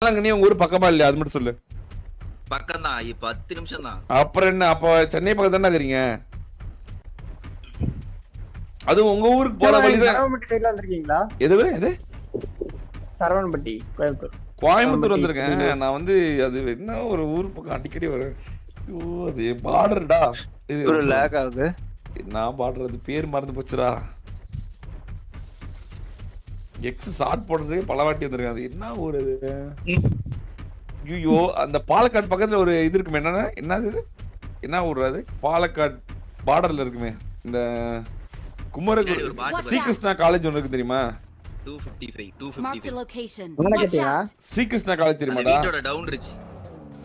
வேளாங்கண்ணி உங்க ஊர் பக்கமா இல்லையா? அது மட்டும் சொல்லு. பக்கம் தான், 10 நிமிஷம் தான். அப்புறம் என்ன? அப்ப சென்னை பக்கம் தானே இருக்கீங்க? அது உங்க ஊருக்கு போற வழிதான். சரவணப்பட்டி சைடுல வந்திருக்கீங்களா? எது? சரவணப்பட்டி, கோயம்புத்தூர். கோயம்புத்தூர் வந்திருக்கேன் நான். வந்து அது என்ன ஒரு ஊர் பக்கம் அடிக்கடி வரேன். ஐயோ, அது பார்டர்டா. ஒரு லேக் ஆகுது. என்ன பார்டர்? அது பேர் மறந்து போச்சுடா. எக்ஸ் ஷார்ட் போடுறதுக்கு பல வாட்டி வந்திருக்கேன். அது என்ன ஊர் அது? ஐயோ, அந்த பாலக்காடு பக்கத்துல ஒரு இது இருக்குமே, என்னது இது? என்ன ஊர் அது? பாலக்காடு பார்டர்ல இருக்குமே, இந்த ஸ்ரீகிருஷ்ணா காலேஜ் ஒன்று இருக்கு தெரியுமா? 255 ஸ்ரீகிருஷ்ணா காலேஜ் தெரியுமாடா?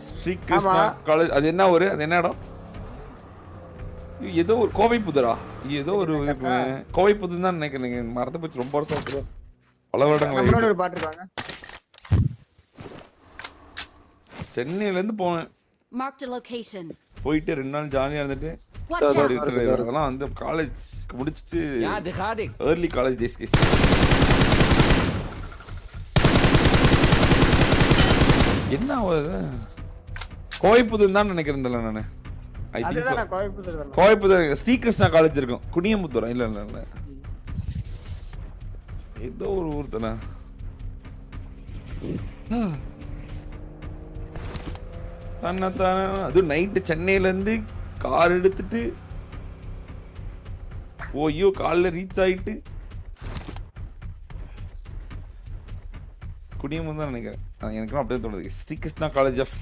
ஸ்ரீகிருஷ்ணா காலேஜ் அது என்ன ஊரு? அது என்ன இடம்? ஏதோ ஒரு கோவைப்புதரா? ஏதோ ஒரு கோவைப்புதர் தான் நினைக்கிறேன். மறந்து போச்சு, ரொம்ப வருஷம் ஆச்சு, பல வருடங்கள். ஒரு பாட்டு இருக்காங்க. சென்னையில இருந்து போனேன். போயிட்டு 2 நாள் ஜாலியா இருந்துட்டு அதெல்லாம் வந்து காலேஜ் முடிச்சுட்டு ஏர்லி காலேஜ் டேஸ் கேஸ். என்ன கோவைப்புதூர் தான் நினைக்கிறேன் நானு. I think so. Kovaipudur Srikrishna college இருக்கும். குனியமுத்தூரா? இல்ல ஏதோ ஒரு ஊர் தானே. அது நைட்டு சென்னையில இருந்து கார் எடுத்துட்டு ஐயோ காலைல ரீச் ஆயிட்டு குடியும் தான் நினைக்கிறேன். எனக்கு அப்படியே தோணுது. ஸ்ரீகிருஷ்ணா காலேஜ் ஆஃப்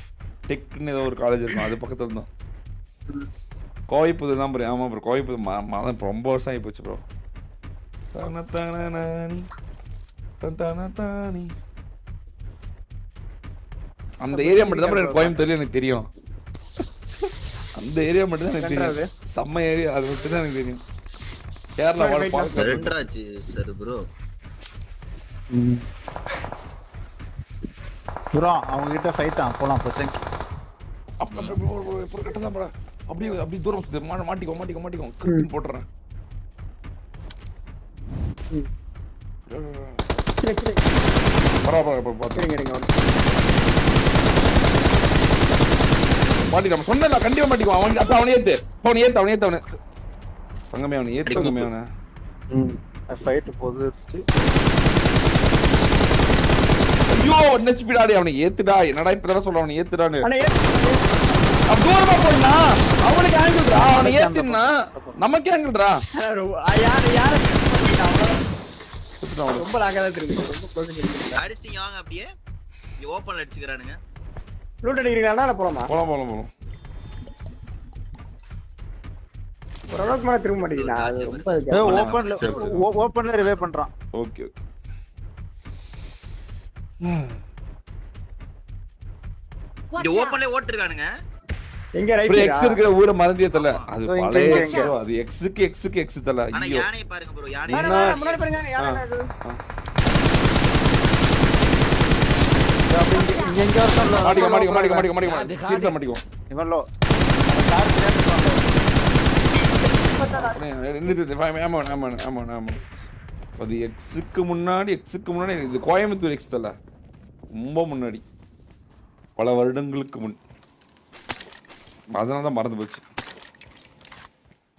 டெக்னு ஏதோ ஒரு காலேஜ் இருக்கும், அது பக்கத்துல தான். கோவைப்புதூர் தான் ப்ரோ. ஆமா ப்ரோ, கோவைப்புதூர் மாதம் ரொம்ப வருஷம் ஆகி போச்சு ப்ரோ. அந்த ஏரியா மட்டும் தான் எனக்கு கோயம்புத்தூர்ல எனக்கு தெரியும். அந்த ஏரியா மட்டும் தான் எனக்கு தெரியும். செம்ம ஏரியா, அது மட்டும் தான் எனக்கு தெரியும். கேரளா ப்ரோ அவங்க கிட்ட ஃபைட்டா போலாம் பிரச்சனை. அப்படியே தூரம் சுத்து. மாட்டிக்கோ கிரிப்பின் போட்டுறேன். மாட்டிக்காம சொன்னல, கண்டிப்பா மாட்டிக்குவான். அவனை ஏத்து தங்கமே, அவனை ஏத்து தங்கமே. அவனை ஃபைட் போகுது. ஐயோ நெச்பிடாடி, அவனை ஏத்துடா. என்னடா இப்பதான் சொல்ற, அவனை ஏத்துடான்னு. தூரமா போனா அவனுக்கு ஆங்கிள்டா. அவனை ஏத்துனா நமக்கு ஆங்கிள்டா. ரொம்ப லாகா தான் இருக்கு. ரொம்ப க்ளோசிங் இருக்கு. அடிச்சிங்க வாங்க, அப்படியே இங்க ஓபன்ல அடிச்சுக்கறானுங்க. லூட் அடிக்கிறீங்களா? நான் போலாமா? போலாம். ஒரு அளவுக்கு மேல திரும்ப மாட்டீங்களா? ரொம்ப ஓபன்ல ரிவே பண்றான். ஓகே. இந்த ஓபன்ல ஓட்டிருக்கானுங்க. எங்க ரைட் எக்ஸ் இருக்கிற ஊரை மறந்தியே தல. அது பழைய எக்ஸ் ப்ரோ. அது எக்ஸ்க்கு எக்ஸ் தல. ஆனா யானையை பாருங்க ப்ரோ. யானை முன்னாடி பாருங்க. யானை அது. எங்க வரணும்? மாட்டிக்கோ. சீரியஸா மாட்டிக்கோ. இவன்லோ கார் பின்னாடி ஆமா. அது எக்ஸுக்கு முன்னாடி இது கோயம்புத்தூர் எக்ஸ் தல. ரொம்ப முன்னாடி, பல வருடங்களுக்கு முன். அதனால தான் மறந்து போச்சு.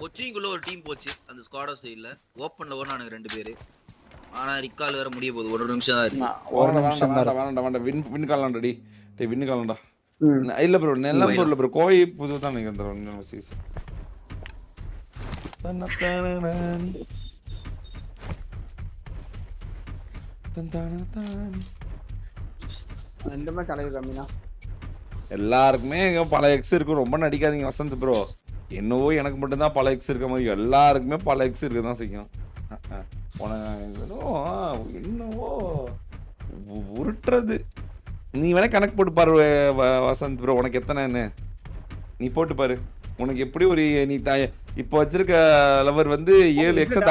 கொச்சிங்குள்ள ஒரு டீம் போச்சு அந்த ஸ்குவாட் சைடுல. ஓபன்ல ஓடுனானுங்க 2 பேரு. ஆனா ரிகால் வேற முடிய போகுது. 1 நிமிஷம் தான் இருக்கு. வேண்டாம். வின் காலண்டா டி. டேய் வின் காலண்டா. இல்ல ப்ரோ, நெல்லம்பூர்ல ப்ரோ. கோயம்புத்தூர் தான் நினைக்கிறேன் அந்த சீசன். அந்த மாதிரி அலைய கம்மினா எல்லாருக்குமே பல எக்ஸ் இருக்கும். ரொம்ப நடிக்காதீங்க வசந்த் ப்ரோ. என்னவோ எனக்கு மட்டும்தான் பல எக்ஸ் இருக்க மாதிரி, எல்லாருக்குமே பல எக்ஸ் இருக்க தான் செய்யும். என்னவோ உருட்டுறது. நீ வேணா கணக்கு போட்டு பாரு வசந்த் ப்ரோ, உனக்கு எத்தனைன்னு நீ போட்டு பாரு. உனக்கு எப்படி ஒரு நீ இப்போ வச்சிருக்க லவர் வந்து 7 எக்ஸை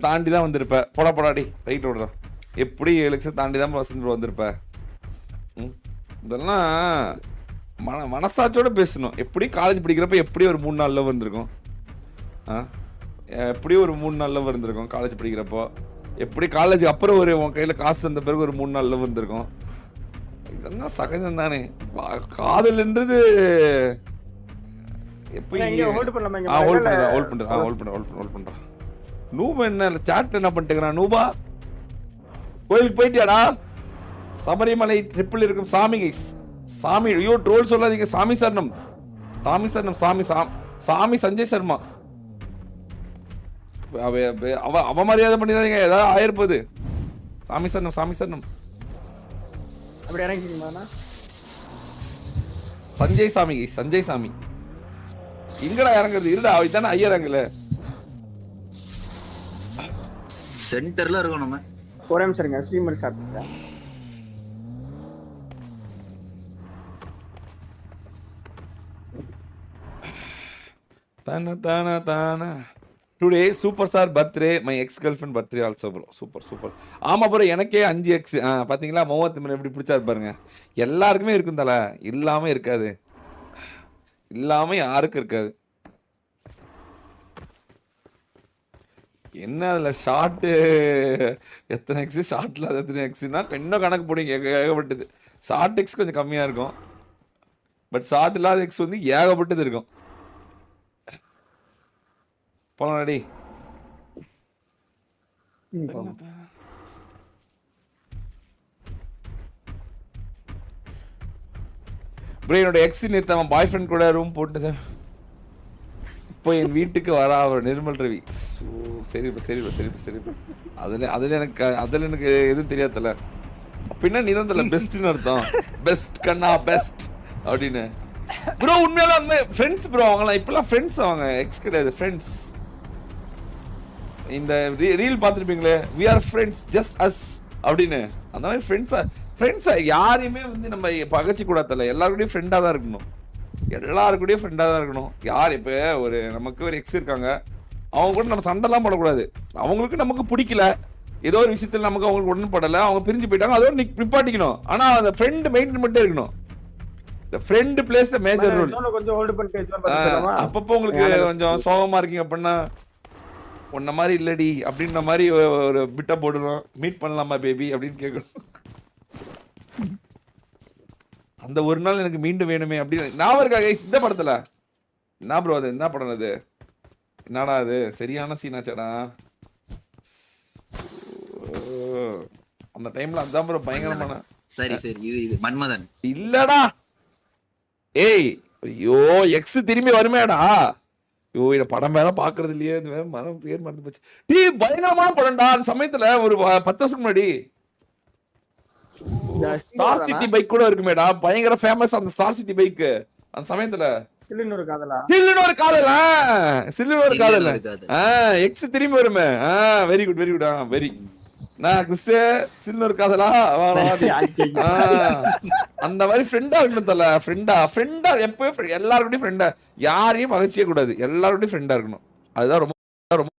தாண்டி தான் வந்திருப்ப. போடாடி ரைட் விடுறான். எப்படி 7 எக்ஸை தாண்டி தான் வசந்த் ப்ரோ வந்திருப்ப. இதெல்லாம் மனசாட்சியோட பேசணும். எப்படி காலேஜ் படிக்கிறப்ப எப்படி ஒரு 3-4 லவ் இருந்திருக்கும்? எப்படி ஒரு 3-4 லவ் இருந்திருக்கும் காலேஜ் படிக்கிறப்போ? எப்படி காலேஜுக்கு அப்புறம் ஒரு உன் கையில் காசு வந்த பிறகு ஒரு 3-4 லவ் இருந்திருக்கும்? இதெல்லாம் சகஜம் தானே. காதல்ன்றது எப்படி ஹோல்ட் பண்ணலாமா இங்க? ஹோல்ட் பண்றேன். நூபா என்ன சாட்ல என்ன பண்ணிட்டுக்கிறான்? நூபா கோயிலுக்கு போயிட்டியாடா? சபரிமலை ட்ரிப்பிள் இருக்கும் சாமி கைஸ். சாமி ஐயோ ட்ரோல் சொல்லாதீங்க. சாமி சரணம் சாமி சஞ்சய் சர்மா. அவமரியாதை பண்ணிடாதீங்க, ஏதாவது ஆயிருப்பது. சாமி சரணம் அப்படி இறங்கிட்டீங்களா? சஞ்சய் சாமி எங்கடா இறங்குறது? இருடா அவதானே ஐயறாங்கல. சென்டர்ல இருக்கோம் நம்ம. ஒரே நிமிஷம் இருங்க, ஸ்ட்ரீமர் சாப்பிட்டேன். தான today super star birthday, my ex girlfriend birthday also bro. Super. ஆமா ப்ரோ, எனக்கே 5x. பாத்தீங்களா மோகத்து எப்படி பிடிச்சா பாருங்க. எல்லாருக்குமே இருக்கும் தல, இல்லாம இருக்காது. இல்லாம யாருக்கும் இருக்காது. என்ன அதுல ஷார்ட் எத்தனை எக்ஸ், ஷார்ட்ல எத்தனை எக்ஸ்னா இன்னும் கணக்கு போடுங்க. ஏகப்பட்டது. ஷார்ட் எக்ஸ் கொஞ்சம் கம்மியா இருக்கும், பட் ஷார்ட் இல்லாத எக்ஸ் வந்து ஏகப்பட்டது இருக்கும். போலாம் ரெடி. ப்ரோ என்னோட எக்ஸ் நேத்து அவன் பாய் ஃப்ரெண்ட் கூட ரூம் போட்டு சார் இப்போ என் வீட்டுக்கு வரா அவர் நிர்மல் ரவி. சரி அதுல எனக்கு எதுவும் தெரியாதுல்ல. பின்ன நீ தான் தெரியல பெஸ்ட்னு அர்த்தம். பெஸ்ட் கண்ணா பெஸ்ட் அப்படின்னு ப்ரோ. உண்மையில அந்த ஃப்ரெண்ட்ஸ் ப்ரோ, அவங்களாம் இப்பெல்லாம் ஃப்ரெண்ட்ஸ், அவங்க எக்ஸ் கிடையாது ஃப்ரெண்ட்ஸ். இந்த ரீல் பார்த்துருப்பீங்களே, we are friends just us அப்படின்னு. அந்த மாதிரி ஃப்ரெண்ட்ஸா யாரையுமே வந்து நம்ம பகச்சு கூடாதுல்ல. எல்லாருக்கூடயும் ஃப்ரெண்டாக தான் இருக்கணும். யார் இப்போ ஒரு நமக்கு ஒரு எக்ஸ் இருக்காங்க, அவங்க கூட நம்ம சண்டைலாம் போடக்கூடாது. அவங்களுக்கு நமக்கு பிடிக்கல, ஏதோ ஒரு விஷயத்தில் நமக்கு அவங்களுக்கு உடன்படலை, அவங்க பிரிஞ்சு போயிட்டாங்க, அதோட நிப்பாட்டிக்கணும். ஆனால் அந்த ஃப்ரெண்டு மெயின்டைன் பண்ணிட்டே இருக்கணும். The friend plays the major role. கொஞ்சம் ஹோல்ட் பண்ணிட்டு அப்பப்போ உங்களுக்கு கொஞ்சம் சோகமா இருக்கீங்க அப்படின்னா உன்ன மாதிரி இல்லடி அப்படின்ற மாதிரி ஒரு பிட்ட போடுறோம். மீட் பண்ணலாமா பேபி அப்படின்னு கேட்கணும். அந்த ஒரு நாள் எனக்கு மீண்டும் வேணுமே அப்படின்னு நான் இருக்கா கைஸ். இந்த படத்துல என்ன ப்ரோ அது, என்ன படம் அது, என்னடா அது, சரியான சீனாச்சடா அந்த டைம்ல. அதான் ப்ரோ பயங்கரமான. சரி இது மன்மதன் இல்லடா. ஏய் ஐயோ எக்ஸ் திரும்பி வருமேடா. ஐயோ இந்த படம் வேற பாக்குறது இல்லையே, இந்த மரம் பேர் மறந்து போச்சு. டீ பயங்கரமான படம்டா. அந்த சமயத்துல ஒரு 10 வருஷம் முன்னாடி ஸ்டார் சிட்டி பைக் கூட இருக்குமேடா, பயங்கர ஃபேமஸ் அந்த ஸ்டார் சிட்டி பைக். அந்த சமயத்துல சில்லுன்னு ஒரு காதலா எக்ஸ் திரும்பி வருமே. வெரி குட் வெரி நான் கிறிஸ் சில்லுன்னு ஒரு காதலா அந்த மாதிரி ஃப்ரெண்டா இருக்கணும் தல. ஃப்ரெண்டா எப்பவும் எல்லாருக்கூடயும் ஃப்ரெண்டா, யாரையும் பகச்சியே கூடாது, எல்லாருக்கூடயும் ஃப்ரெண்டா இருக்கணும். அதுதான் ரொம்ப ரொம்ப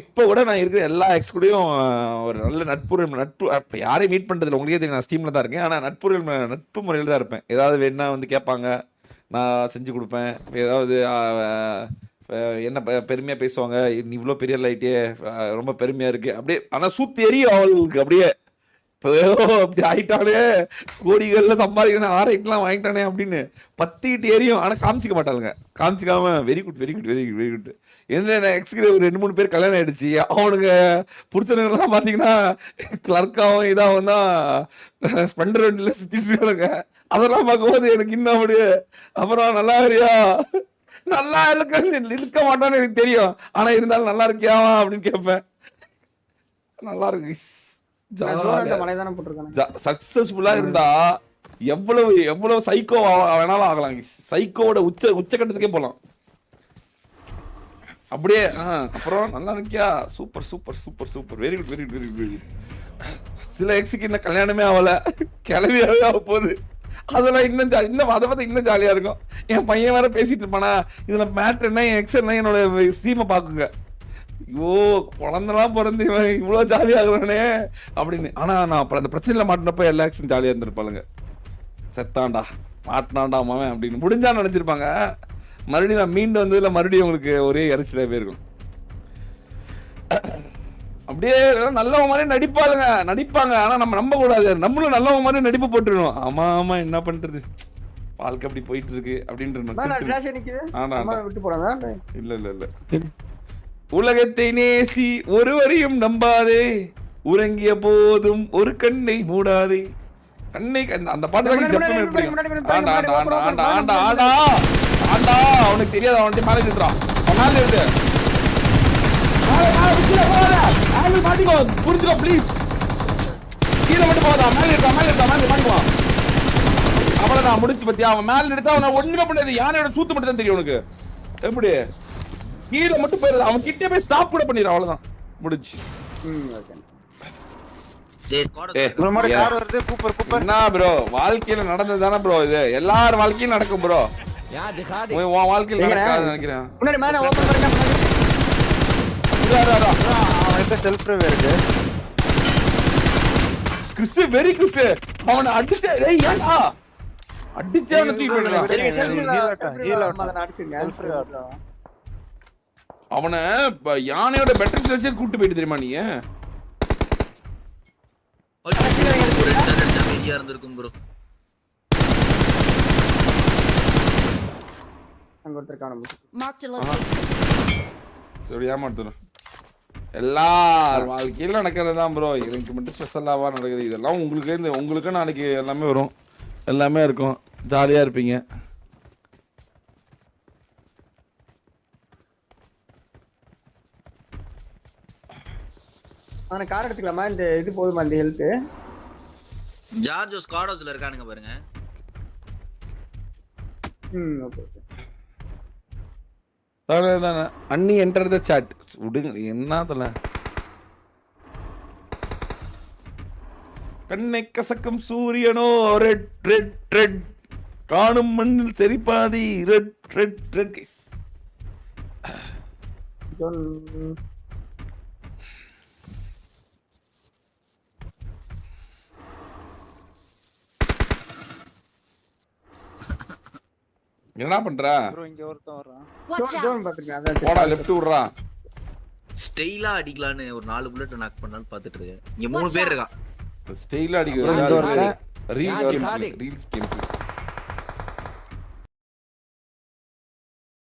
இப்போ கூட நான் இருக்கிற எல்லா எக்ஸ் கூடயும் ஒரு நல்ல நட்பு யாரையும் மீட் பண்றதுல உங்களுக்கே தெரியும். நான் ஸ்டீம்ல தான் இருக்கேன், ஆனா நட்பு முறையில் தான் இருப்பேன். ஏதாவது வேணா வந்து கேட்பாங்க, நான் செஞ்சு கொடுப்பேன். ஏதாவது என்ன பெருமையா பேசுவாங்க, இவ்வளோ பெரிய லைட்டே ரொம்ப பெருமையா இருக்கு அப்படியே. ஆனா சூத்து எரியும் அவளுக்கு அப்படியே. அப்படி ஆயிட்டானே, கோடிகள்ல சம்பாதிக்கணும், ஆரைட்லாம் வாங்கிட்டானே அப்படின்னு பத்திக்கிட்டு எரியும். ஆனா காமிச்சிக்க மாட்டாளுங்க. காமிச்சிக்காம வெரி குட். என்ன எக்ஸ்கிரே ஒரு 2-3 பேர் கல்யாணம் ஆயிடுச்சு. அவனுங்க புடிச்சவங்கலாம் பாத்தீங்கன்னா கிளர்க்காவும் இதாகவும் தான் ஸ்பெண்டர் வண்டியில சுத்திட்டு இருக்காங்க. அதெல்லாம் பார்க்கும்போது எனக்கு இன்னும் அப்படியே அப்புறம் நல்லா இருக்க மாட்டான்னு எனக்கு தெரியும். ஆனா இருந்தாலும் நல்லா இருக்கியாவா அப்படின்னு கேட்பேன். நல்லா இருக்கு. சக்சஸ்ஃபுல்லா இருந்தா எவ்வளவு சைக்கோ வேணாலும் ஆகலாம். சைக்கோட உச்சகட்டத்துக்கே போலாம் அப்படியே. அப்புறம் நல்லா இருக்கியா, சூப்பர் வெரி குட். சில எக்ஸுக்கு இன்னும் கல்யாணமே ஆகல, கிளவியாவே ஆக போகுது. அதெல்லாம் இன்னும் அதை பார்த்து இன்னும் ஜாலியா இருக்கும். என் பையன் வேற பேசிட்டு இருப்பானா, இதுல மேட்ரு என்ன, என் எக்ஸ் என்ன, என்னோட ஸ்ட்ரீமை பாக்குங்க. ஐயோ குழந்தெல்லாம் பிறந்து இவ்வளவு ஜாலியா ஆகுறானே அப்படின்னு. ஆனா நான் அப்புறம் அந்த பிரச்சனையில மாட்டினப்ப எல்லா எக்ஸும் ஜாலியா இருந்திருப்பாளுங்க. செத்தாண்டா மாட்டினாண்டா மாவன் அப்படின்னு முடிஞ்சான்னு நினைச்சிருப்பாங்க. மறுபடியும் நான் மீண்டு வந்ததுல மறுபடியும் உங்களுக்கு ஒரே இறைச்சலே போயிருக்கும். அப்படியே நல்லவங்க மாதிரி நடிப்பாங்க ஆனா நம்ம நம்ப கூடாது, நம்மளும் நல்லவங்க மாதிரி நடிப்பு போட்டுருணும். ஆமா ஆமா என்ன பண்றது, வாழ்க்கை அப்படி போயிட்டு இருக்கு அப்படின்னு. இல்ல உலகத்தை நேசி ஒருவரையும் நம்பாதே, உறங்கிய போதும் ஒரு கண்ணை மூடாதே. கண்ணை அந்த பாட்டு செப்பமே பிடிக்கும். ஆண்டா அவனுக்கு தெரியாது, அவன்கிட்ட மேலே நிறுத்துறான். மேலே நிறுத்து, மாட்டிக்கோ, புரிஞ்சுக்கோ ப்ளீஸ். கீழே மட்டும் போதா, மேலே நிறுத்தா மாட்டிக்குவான். அவ்வளவுதான் முடிச்சு பத்தியா. அவன் மேல நிறுத்தா அவனை ஒண்ணுமே பண்ணாது. யானையோட சூத்து மட்டும் தான் தெரியும் உனக்கு. எப்படி கீழே மட்டும் போயிருது, அவன் கிட்டே போய் ஸ்டாப் கூட பண்ணிடுறான். அவ்வளவுதான் முடிச்சு. என்ன ப்ரோ வாழ்க்கையில நடந்தது தானே ப்ரோ இது, எல்லார் வாழ்க்கையிலும் நடக்கும் ப்ரோ. உன் வாழ்க்கையில நடக்காது நினைக்கிறேன். கிறிஸ் வெரி கிறிஸ் அவனை அடிச்சே ஏன்டா அடிச்சே அவனை தூக்கி போயிடுறான். அவனை யானையோட பெட்டர் ஸ்ட்ரெச்சே கூட்டு போயிட்டு தெரியுமா நீ? இருந்திருக்கும் ப்ரோ. அங்க ஒருத்தர் காணோம். சரி ஏமாத்துறேன். எல்லார் வாழ்க்கையில நடக்கிறது தான் ப்ரோ, எனக்கு மட்டும் ஸ்பெஷலாவா நடக்குது. இதெல்லாம் உங்களுக்கு நாளைக்கு எல்லாமே வரும், எல்லாமே இருக்கும், ஜாலியா இருப்பீங்க. ஆனா கார் எடுத்துக்கலாமா? இந்த இது போதுமா இந்த ஹெல்த்? ஜார்ஜ் ஸ்குவாட் ஹவுஸ்ல இருக்கானுங்க பாருங்க. ஓகே தானே அண்ணி என்டர் தி சாட் விடுங்க. என்ன தல கண்ணை கசக்கும் சூரியனோ ரெட் ரெட் ரெட், காணும் மண்ணில் செரிப்பாதி ரெட் ரெட் ரெட் கைஸ். என்ன பண்ற ப்ரோ? இங்க ஒருத்தன் வரான். போடா லெஃப்ட் விடுறா. ஸ்டைலா அடிக்கலான்னு ஒரு 4 புல்லட் நாக் பண்ணலாம்னு பாத்துட்டு இருக்கேன். இங்க 3 பேர் இருக்கான். ஸ்டைலா அடிக்கிறது ரீல்ஸ் கேம்.